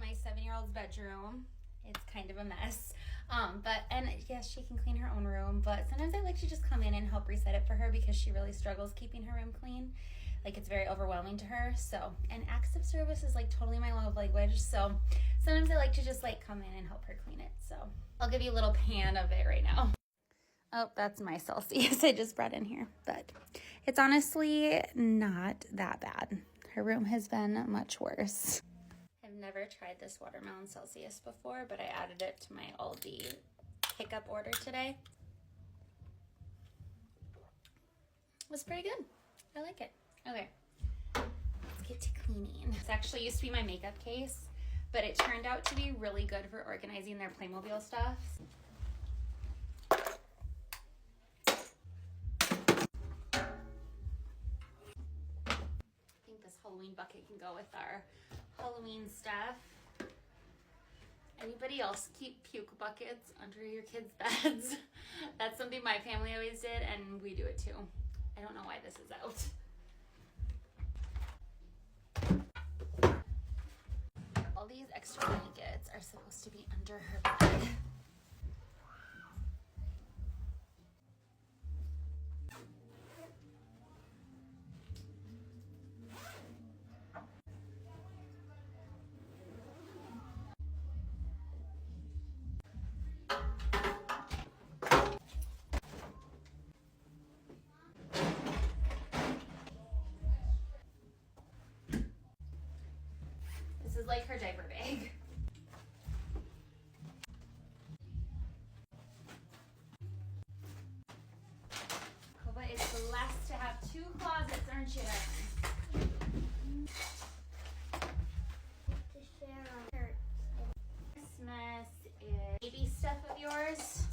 my 7-year-old's bedroom. It's kind of a mess. And yes, she can clean her own room, but sometimes I like to just come in and help reset it for her because she really struggles keeping her room clean. Like, it's very overwhelming to her. So, and acts of service is like totally my love language. So sometimes I like to just like come in and help her clean it. So I'll give you a little pan of it right now. Oh, that's my Celsius I just brought in here, but it's honestly not that bad. Her room has been much worse. I've never tried this watermelon Celsius before, but I added it to my Aldi pickup order today. It was pretty good. I like it. Okay, let's get to cleaning. This actually used to be my makeup case, but it turned out to be really good for organizing their Playmobil stuff. Halloween bucket can go with our Halloween stuff. Anybody else keep puke buckets under your kids' beds? That's something my family always did, and we do it too. I don't know why this is out. All these extra blankets are supposed to be under her bed. This is like her diaper bag. Oh, but it's blessed to have 2 closets, aren't you? Christmas is baby stuff of yours.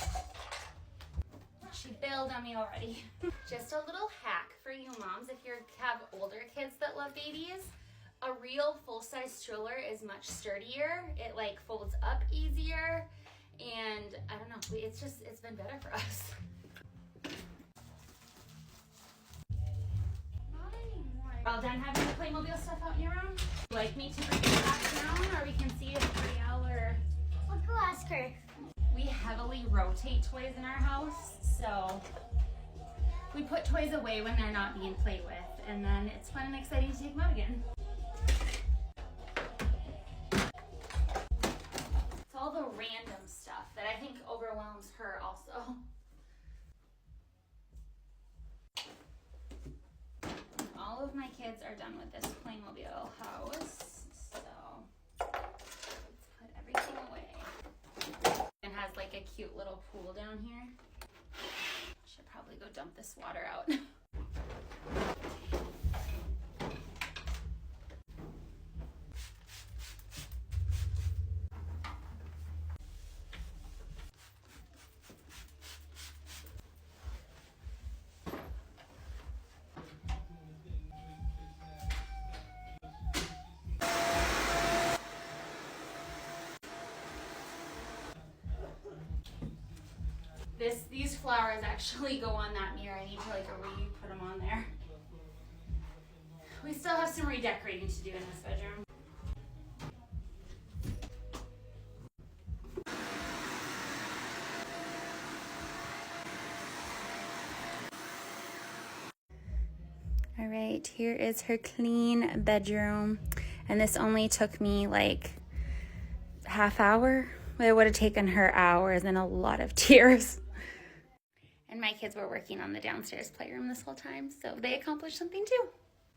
She bailed on me already. Just a little hack for you moms if you have older kids that love babies. A real full-size stroller is much sturdier. It like folds up easier, and I don't know, it's been better for us. Not anymore. All done having the Playmobil stuff out in your room? Would you like me to bring it back down, or we can see if Brielle or... Let's go ask her. We heavily rotate toys in our house, so we put toys away when they're not being played with, and then it's fun and exciting to take them out again. All the random stuff that I think overwhelms her also. All of my kids are done with this Playmobil house, so let's put everything away. It has like a cute little pool down here. Should probably go dump this water out. These flowers actually go on that mirror. I need to like put them on there. We still have some redecorating to do in this bedroom. All right, here is her clean bedroom. And this only took me like half hour. It would have taken her hours and a lot of tears. And my kids were working on the downstairs playroom this whole time, so they accomplished something too.